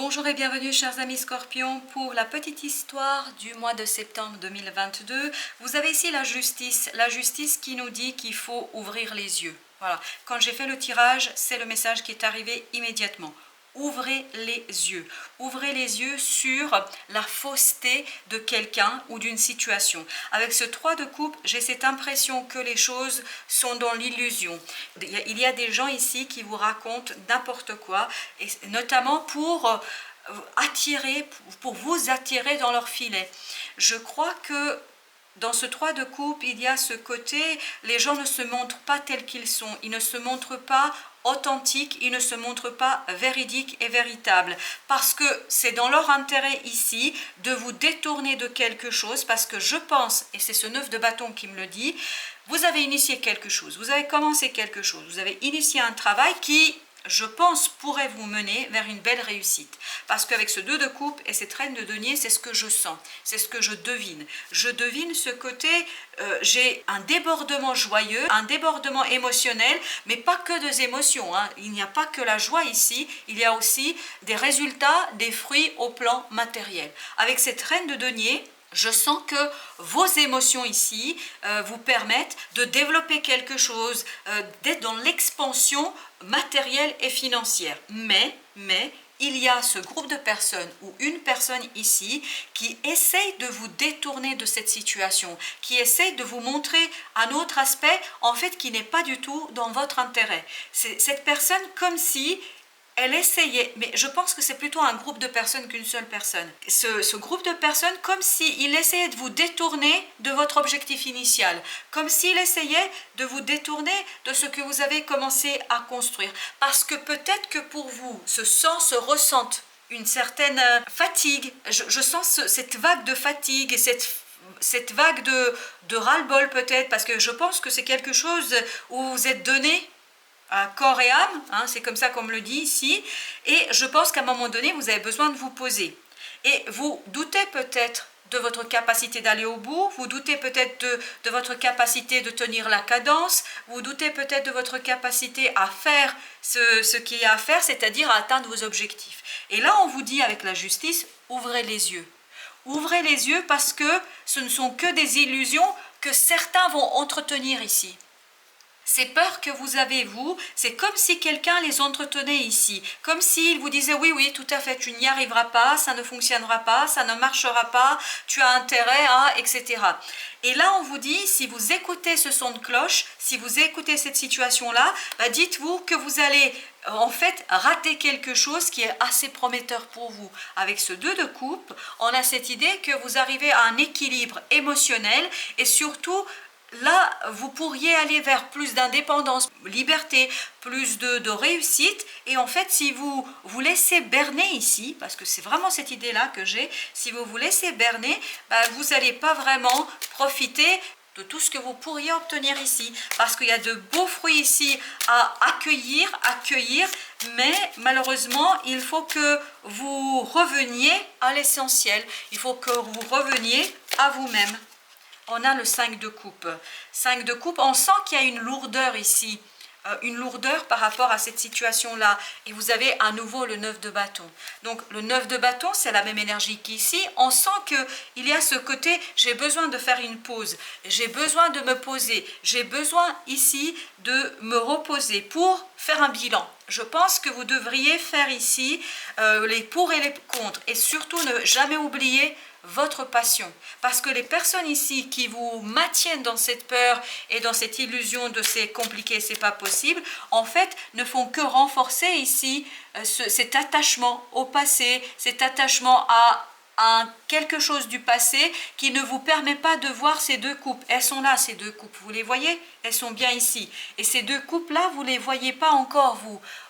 Bonjour et bienvenue chers amis Scorpions pour la petite histoire du mois de septembre 2022. Vous avez ici la justice qui nous dit qu'il faut ouvrir les yeux. Voilà, quand j'ai fait le tirage, c'est le message qui est arrivé immédiatement. Ouvrez les yeux sur la fausseté de quelqu'un ou d'une situation. Avec ce 3 de coupe, j'ai cette impression que les choses sont dans l'illusion. Il y a des gens ici qui vous racontent n'importe quoi, et notamment pour vous attirer dans leur filet. Je crois que dans ce 3 de coupe, il y a ce côté, les gens ne se montrent pas tels qu'ils sont, ils ne se montrent pas authentiques, ils ne se montrent pas véridiques et véritables, parce que c'est dans leur intérêt ici de vous détourner de quelque chose, parce que je pense, et c'est ce 9 de bâton qui me le dit, vous avez initié quelque chose, vous avez commencé quelque chose, vous avez initié un travail qui, je pense, pourrait vous mener vers une belle réussite. Parce qu'avec ce 2 de coupe et cette reine de denier, c'est ce que je sens, c'est ce que je devine. Je devine ce côté, j'ai un débordement joyeux, un débordement émotionnel, mais pas que des émotions, hein. Il n'y a pas que la joie ici, il y a aussi des résultats, des fruits au plan matériel. Avec cette reine de denier, je sens que vos émotions ici vous permettent de développer quelque chose, d'être dans l'expansion matérielle et financière. Mais, il y a ce groupe de personnes ou une personne ici qui essaye de vous détourner de cette situation, qui essaye de vous montrer un autre aspect, en fait, qui n'est pas du tout dans votre intérêt. C'est cette personne comme si elle essayait, mais je pense que c'est plutôt un groupe de personnes qu'une seule personne. Ce groupe de personnes, comme s'il essayait de vous détourner de votre objectif initial, comme s'il essayait de vous détourner de ce que vous avez commencé à construire. Parce que peut-être que pour vous, se ressente une certaine fatigue. Je sens cette vague de fatigue et cette vague de ras-le-bol peut-être, parce que je pense que c'est quelque chose où vous êtes donné à corps et âme, hein, c'est comme ça qu'on me le dit ici, et je pense qu'à un moment donné, vous avez besoin de vous poser. Et vous doutez peut-être de votre capacité d'aller au bout, vous doutez peut-être de votre capacité de tenir la cadence, vous doutez peut-être de votre capacité à faire ce qu'il y a à faire, c'est-à-dire à atteindre vos objectifs. Et là, on vous dit avec la justice, ouvrez les yeux. Ouvrez les yeux parce que ce ne sont que des illusions que certains vont entretenir ici. Ces peurs que vous avez, vous, c'est comme si quelqu'un les entretenait ici, comme s'il vous disait oui, tout à fait, tu n'y arriveras pas, ça ne fonctionnera pas, ça ne marchera pas, tu as intérêt à, etc. Et là, on vous dit, si vous écoutez ce son de cloche, si vous écoutez cette situation-là, dites-vous que vous allez en fait rater quelque chose qui est assez prometteur pour vous. Avec ce 2 de coupe, on a cette idée que vous arrivez à un équilibre émotionnel et surtout, là, vous pourriez aller vers plus d'indépendance, liberté, plus de réussite. Et en fait, si vous vous laissez berner ici, parce que c'est vraiment cette idée-là que j'ai, si vous vous laissez berner, vous n'allez pas vraiment profiter de tout ce que vous pourriez obtenir ici. Parce qu'il y a de beaux fruits ici à accueillir, mais malheureusement, il faut que vous reveniez à l'essentiel. Il faut que vous reveniez à vous-même. On a le 5 de coupe. 5 de coupe, on sent qu'il y a une lourdeur ici, une lourdeur par rapport à cette situation-là. Et vous avez à nouveau le 9 de bâton. Donc le 9 de bâton, c'est la même énergie qu'ici. On sent qu'il y a ce côté, j'ai besoin de faire une pause, j'ai besoin de me poser, j'ai besoin ici de me reposer pour faire un bilan. Je pense que vous devriez faire ici les pour et les contre. Et surtout, ne jamais oublier votre passion, parce que les personnes ici qui vous maintiennent dans cette peur et dans cette illusion de c'est compliqué, c'est pas possible, en fait ne font que renforcer ici cet attachement au passé, cet attachement à quelque chose du passé qui ne vous permet pas de voir ces 2 coupes. Elles sont là, ces 2 coupes, vous les voyez? Elles sont bien ici. Et ces 2 coupes-là, vous ne les voyez pas encore,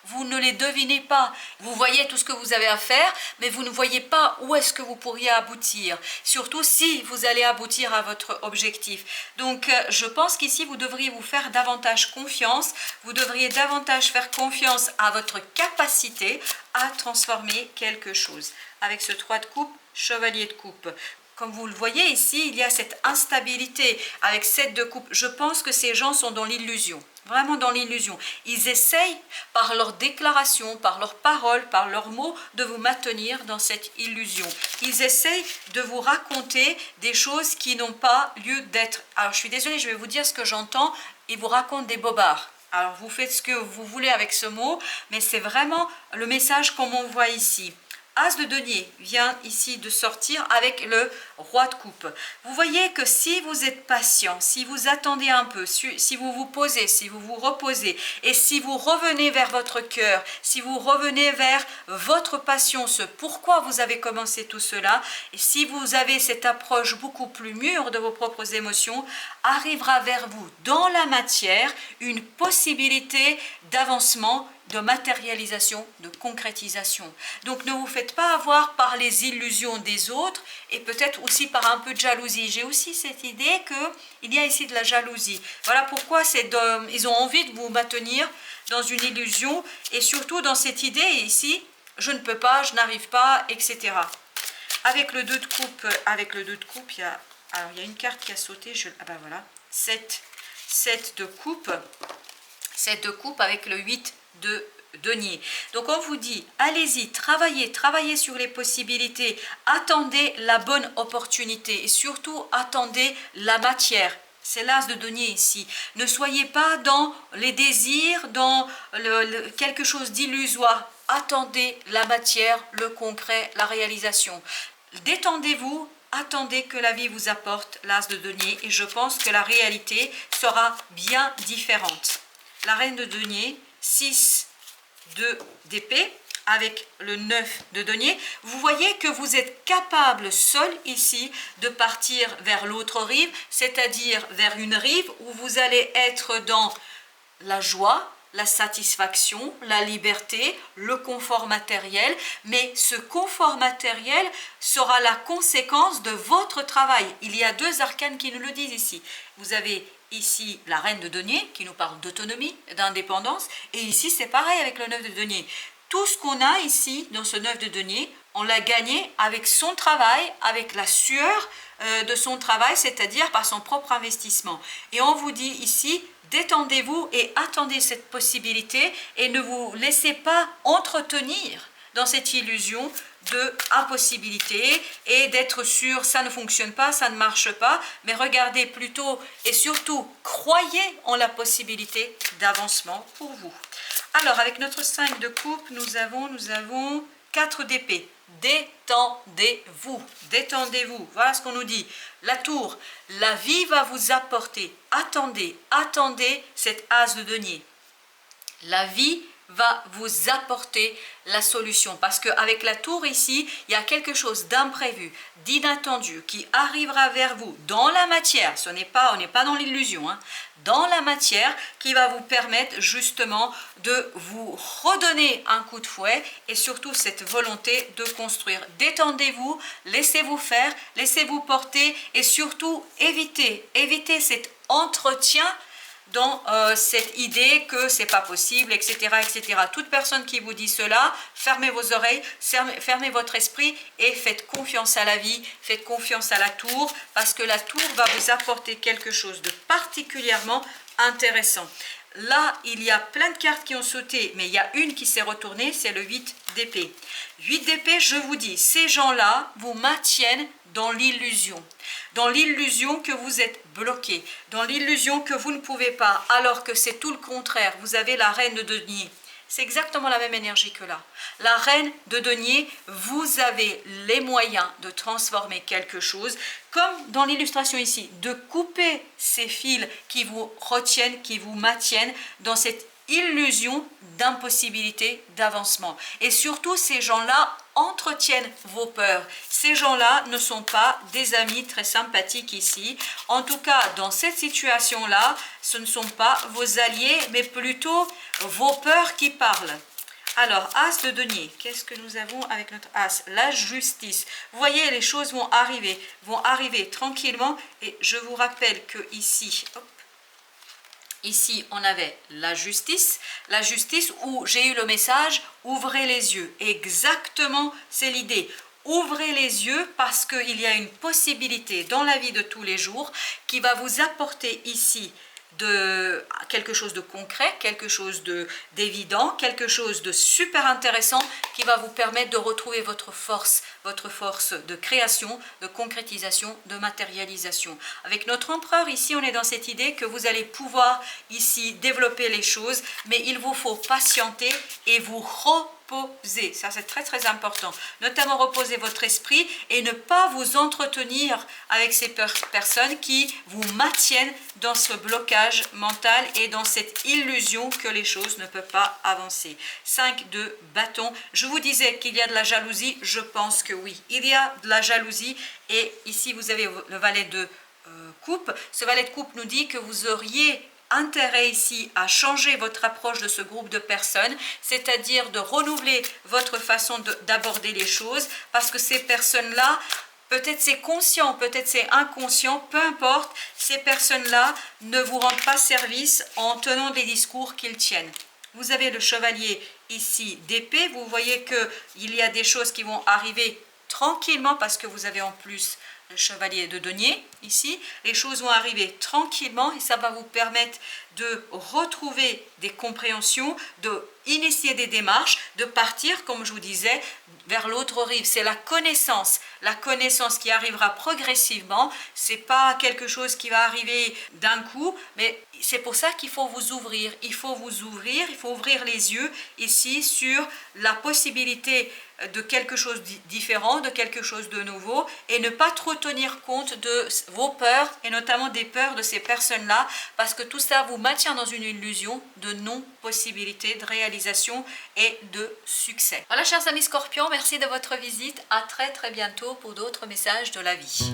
vous ne les devinez pas. Vous voyez tout ce que vous avez à faire, mais vous ne voyez pas où est-ce que vous pourriez aboutir. Surtout si vous allez aboutir à votre objectif. Donc, je pense qu'ici, vous devriez vous faire davantage confiance. Vous devriez davantage faire confiance à votre capacité à transformer quelque chose. Avec ce 3 de coupe, chevalier de coupe. comme vous le voyez ici, il y a cette instabilité avec 7 de coupe. Je pense que ces gens sont dans l'illusion, vraiment dans l'illusion. Ils essayent par leurs déclarations, par leurs paroles, par leurs mots, de vous maintenir dans cette illusion. Ils essayent de vous raconter des choses qui n'ont pas lieu d'être. Alors je suis désolée, je vais vous dire ce que j'entends. Ils vous racontent des bobards. Alors vous faites ce que vous voulez avec ce mot, mais c'est vraiment le message qu'on m'envoie ici. As de denier vient ici de sortir avec le roi de coupe. Vous voyez que si vous êtes patient, si vous attendez un peu, si vous vous posez, si vous vous reposez, et si vous revenez vers votre cœur, si vous revenez vers votre passion, ce pourquoi vous avez commencé tout cela, et si vous avez cette approche beaucoup plus mûre de vos propres émotions, arrivera vers vous dans la matière une possibilité d'avancement, de matérialisation, de concrétisation. Donc ne vous faites pas avoir par les illusions des autres et peut-être aussi par un peu de jalousie. J'ai aussi cette idée qu'il y a ici de la jalousie. Voilà pourquoi ils ont envie de vous maintenir dans une illusion et surtout dans cette idée ici, je ne peux pas, je n'arrive pas, etc. Avec le 2 de coupe, il y a une carte qui a sauté, ah ben voilà, 7 de coupe, 7 de coupe avec le 8 de denier. Donc on vous dit, allez-y, travaillez sur les possibilités, attendez la bonne opportunité et surtout attendez la matière. C'est l'as de denier ici. Ne soyez pas dans les désirs, dans quelque chose d'illusoire. Attendez la matière, le concret, la réalisation. Détendez-vous, attendez que la vie vous apporte l'as de denier et je pense que la réalité sera bien différente. La reine de denier, 6 d'épée avec le 9 de denier. Vous voyez que vous êtes capable seul ici de partir vers l'autre rive, c'est-à-dire vers une rive où vous allez être dans la joie, la satisfaction, la liberté, le confort matériel, mais ce confort matériel sera la conséquence de votre travail. Il y a 2 arcanes qui nous le disent ici. Vous avez ici la reine de denier qui nous parle d'autonomie, d'indépendance, et ici c'est pareil avec le 9 de denier. Tout ce qu'on a ici dans ce 9 de denier, on l'a gagné avec son travail, avec la sueur de son travail, c'est-à-dire par son propre investissement. Et on vous dit ici, détendez-vous et attendez cette possibilité et ne vous laissez pas entretenir dans cette illusion de impossibilité et d'être sûr ça ne fonctionne pas, ça ne marche pas, mais regardez plutôt et surtout croyez en la possibilité d'avancement pour vous. Alors avec notre 5 de coupe, nous avons 4 d'épée. Détendez-vous, détendez-vous. Voilà ce qu'on nous dit. La tour, la vie va vous apporter. Attendez, attendez cet as de denier. La vie va vous apporter la solution parce qu'avec la tour ici, il y a quelque chose d'imprévu, d'inattendu qui arrivera vers vous dans la matière, on n'est pas dans l'illusion, hein, dans la matière qui va vous permettre justement de vous redonner un coup de fouet et surtout cette volonté de construire. Détendez-vous, laissez-vous faire, laissez-vous porter et surtout évitez cet entretien dans cette idée que c'est pas possible, etc., etc. Toute personne qui vous dit cela, fermez vos oreilles, fermez votre esprit et faites confiance à la vie, faites confiance à la tour, parce que la tour va vous apporter quelque chose de particulièrement intéressant. Là, il y a plein de cartes qui ont sauté, mais il y a une qui s'est retournée, c'est le 8 d'épée. 8 d'épée, je vous dis, ces gens-là vous maintiennent dans l'illusion que vous êtes bloqué, dans l'illusion que vous ne pouvez pas, alors que c'est tout le contraire. Vous avez la reine de denier. C'est exactement la même énergie que là. La reine de denier, vous avez les moyens de transformer quelque chose, comme dans l'illustration ici, de couper ces fils qui vous retiennent, qui vous maintiennent dans cette illusion d'impossibilité d'avancement. Et surtout, ces gens-là entretiennent vos peurs. Ces gens-là ne sont pas des amis très sympathiques ici. En tout cas, dans cette situation-là, ce ne sont pas vos alliés, mais plutôt vos peurs qui parlent. Alors, as de denier, qu'est-ce que nous avons avec notre as? La justice. Vous voyez, les choses vont arriver tranquillement. Et je vous rappelle que ici, hop, ici, on avait la justice où j'ai eu le message « Ouvrez les yeux ». Exactement, c'est l'idée. ouvrez les yeux parce qu'il y a une possibilité dans la vie de tous les jours qui va vous apporter ici de quelque chose de concret, quelque chose d'évident, quelque chose de super intéressant qui va vous permettre de retrouver votre force de création, de concrétisation, de matérialisation. Avec notre empereur, ici, on est dans cette idée que vous allez pouvoir ici développer les choses, mais il vous faut patienter et vous reposer. Ça, c'est très très important. Notamment reposer votre esprit et ne pas vous entretenir avec ces personnes qui vous maintiennent dans ce blocage mental et dans cette illusion que les choses ne peuvent pas avancer. 5 de bâton. Je vous disais qu'il y a de la jalousie. Je pense que oui. Il y a de la jalousie et ici vous avez le valet de coupe. Ce valet de coupe nous dit que vous auriez intérêt ici à changer votre approche de ce groupe de personnes, c'est-à-dire de renouveler votre façon d'aborder les choses, parce que ces personnes-là, peut-être c'est conscient, peut-être c'est inconscient, peu importe, ces personnes-là ne vous rendent pas service en tenant des discours qu'ils tiennent. Vous avez le chevalier ici d'épée, vous voyez qu'il y a des choses qui vont arriver tranquillement parce que vous avez en plus le chevalier de denier ici, les choses vont arriver tranquillement et ça va vous permettre de retrouver des compréhensions, de initier des démarches, de partir, comme je vous disais, vers l'autre rive. C'est la connaissance qui arrivera progressivement, c'est pas quelque chose qui va arriver d'un coup, mais c'est pour ça qu'il faut vous ouvrir, il faut ouvrir les yeux ici sur la possibilité de quelque chose de différent, de quelque chose de nouveau, et ne pas trop tenir compte de vos peurs, et notamment des peurs de ces personnes-là, parce que tout ça vous maintient dans une illusion de non-possibilité de réalisation et de succès. Voilà, chers amis Scorpions, merci de votre visite, à très très bientôt pour d'autres messages de la vie.